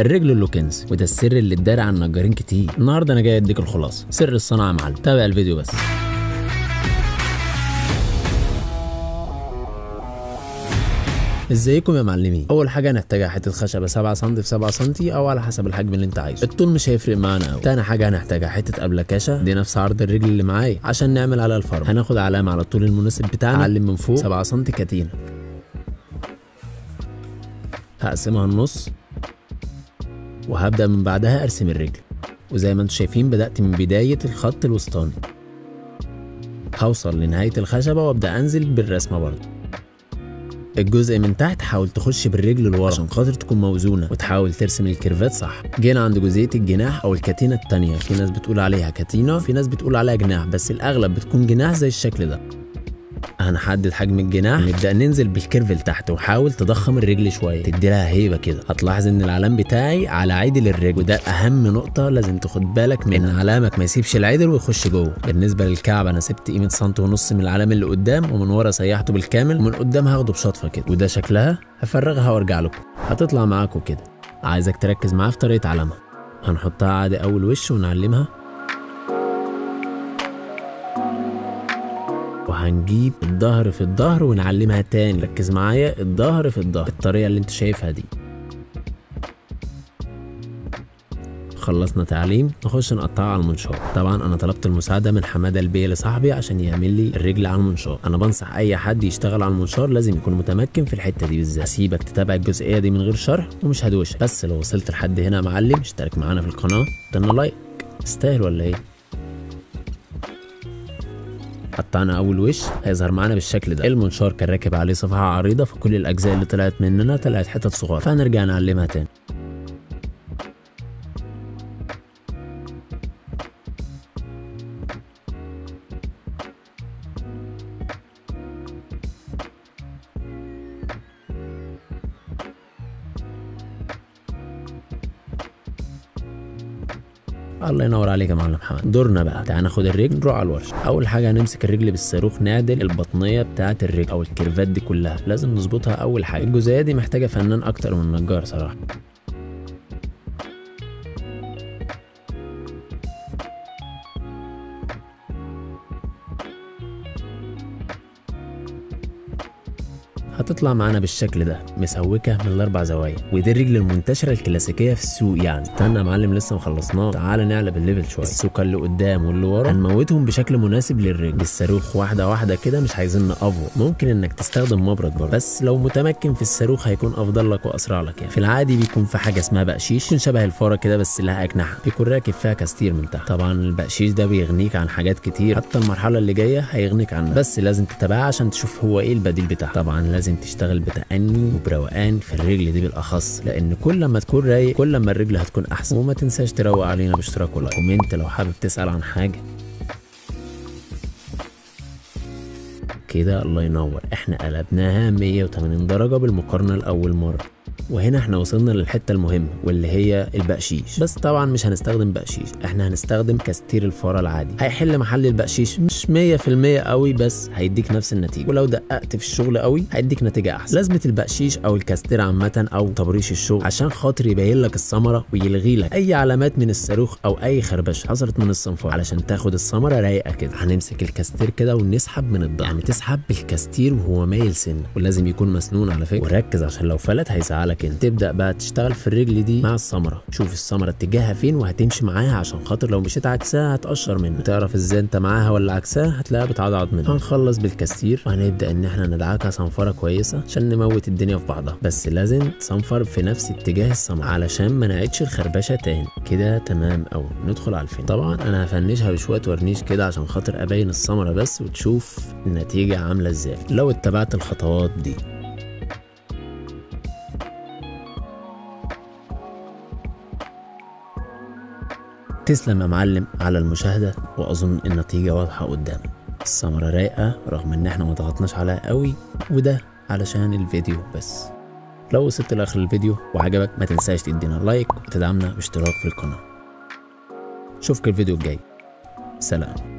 الرجل له كنز، وده السر اللي اتدار عن نجارين كتير. النهارده انا جاي اديك الخلاصه، سر الصنعه يا معلم. تابع الفيديو بس. ازيكم يا معلمين؟ اول حاجه هنحتاجها حته خشبه 7 سم في 7 سم او على حسب الحجم اللي انت عايزه. الطول مش هيفرق معانا قوي. تاني حاجه هنحتاجها حته ابلكاشه، دي نفس عرض الرجل اللي معايا عشان نعمل عليها الفرو. هناخد علامه على الطول المناسب بتاعنا، نعلم من فوق 7 سم كتينه، هقسمها النص وهبدا من بعدها ارسم الرجل. وزي ما انتم شايفين بدات من بدايه الخط الوسطاني، هوصل لنهايه الخشبه وابدا انزل بالرسمه برضه. الجزء من تحت حاول تخش بالرجل لورا عشان خاطر تكون موزونه وتحاول ترسم الكيرفات صح. جينا عند جزئيه الجناح او الكتينه الثانيه، في ناس بتقول عليها كتينه في ناس بتقول عليها جناح، بس الاغلب بتكون جناح زي الشكل ده. هنحدد حجم الجناح، نبدا ننزل بالكيرف لتحت وحاول تضخم الرجل شويه تدي لها هيبه كده. هتلاحظ ان العلام بتاعي على عدل الرجل، وده اهم نقطه لازم تاخد بالك منها، ان علامك ما يسيبش العدل ويخش جوه. بالنسبه للكعب انا سبت قيمه سنتي ونص من العلام اللي قدام، ومن ورا سيحته بالكامل، ومن قدام هاخده بشطفه كده. وده شكلها، هفرغها وارجع لكم. هتطلع معاكم كده. عايزك تركز معايا في طريقه علامها. هنحطها عادي اول وش ونعلمها، وهنجيب الظهر في الظهر ونعلمها تاني. ركز معايا، الظهر في الظهر، الطريقه اللي انت شايفها دي. خلصنا تعليم، نخش نقطعها على المنشار. طبعا انا طلبت المساعده من حماده البيه لصاحبي عشان يعمل لي الرجل على المنشار. انا بنصح اي حد يشتغل على المنشار لازم يكون متمكن في الحته دي بالذات. هسيبك تتابع الجزئيه دي من غير شرح ومش هدوشك، بس لو وصلت لحد هنا يا معلم اشترك معانا في القناه، ادينا لايك، تستاهل ولا ايه؟ قطعنا اول وش، هيظهر معانا بالشكل ده. المنشار كان راكب عليه صفحه عريضه، فكل الاجزاء اللي طلعت مننا طلعت حتت صغيره، فهنرجع نعلمها تاني. الله ينور عليك يا معلم محمد. دورنا بقى، تعال ناخد الرجل نروح على الورشه. اول حاجه هنمسك الرجل بالصاروخ، نعدل البطنيه بتاعه الرجل او الكيرفات دي كلها، لازم نظبطها اول حاجه. الجزئيه دي محتاجه فنان اكتر من نجار صراحه. هتطلع معانا بالشكل ده، مسوكه من الاربع زوايا، ودي الرجل المنتشره الكلاسيكيه في السوق يعني. استنى يا معلم لسه ما خلصناه، تعالى نعلى بالليفل شويه. السوكه اللي قدام واللي ورا هنموتهم بشكل مناسب للرجل بالصاروخ، واحده واحده كده، مش عايزين نقفوا. ممكن انك تستخدم مبرد برضه، بس لو متمكن في الصاروخ هيكون افضل لك واسرع لك يعني. في العادي بيكون في حاجه اسمها بقشيش، يكون شبه الفاره كده بس لها اجنحه، بيكون راكب فيها كاستير من تحت. طبعا البقشيش ده بيغنيك عن حاجات كتير، حتى المرحله اللي جايه هيغنيك عنها، بس لازم تتابعها عشان تشوف هو ايه البديل بتاعها. طبعا لازم تشتغل بتأني وبروقان في الرجل دي بالاخص، لان كل ما تكون رايق كل ما الرجل هتكون احسن. وما تنساش تروق علينا باشتراك ولايك، كومنت لو حابب تسأل عن حاجه كده. الله ينور، احنا قلبناها 180 درجه بالمقارنه لاول مره. وهنا احنا وصلنا للحته المهمه واللي هي البقشيش، بس طبعا مش هنستخدم بقشيش، احنا هنستخدم كاستير الفاره العادي. هيحل محل البقشيش مش 100% قوي، بس هيديك نفس النتيجه، ولو دققت في الشغل قوي هيديك نتيجه احسن. لازمه البقشيش او الكاستير عامه او تبريش الشغل عشان خاطر يبين لك الثمره ويلغي لك اي علامات من الصاروخ او اي خربشه حصلت من الصنفره، علشان تاخد الثمره رايقه كده. هنمسك الكاستير كده ونسحب من الضغط، يعني تسحب بالكاستير وهو مايل سنه، ولازم يكون مسنون على فكره، وركز عشان لو فلت هيزعلك. تبدا بقى تشتغل في الرجل دي مع الثمره، شوف الثمره اتجاهها فين وهتمشي معاها، عشان خاطر لو مشيت عكسها هتقشر منك. تعرف ازاي انت معاها ولا عكسها؟ هتلاقيها بتعضعض منك. هنخلص بالكاستير وهنبدا ان احنا ندعكها صنفره كويسه عشان نموت الدنيا في بعضها، بس لازم تصنفر في نفس اتجاه الثمره علشان ما نعيدش الخربشه تاني. كده تمام قوي. ندخل على الفين. طبعا انا هفنشها بشويه ورنيش كده عشان خاطر ابين الثمره بس، وتشوف النتيجه عامله ازاي لو اتبعت الخطوات دي. تسلم يا معلم على المشاهدة، وأظن النتيجة واضحة قدامك. الثمرة رايقة رغم إن احنا ما ضغطناش عليها قوي، وده علشان الفيديو بس. لو وصلت لآخر الفيديو وعجبك ما تنساش تدينا لايك وتدعمنا باشتراك في القناة. اشوفك الفيديو الجاي، سلام.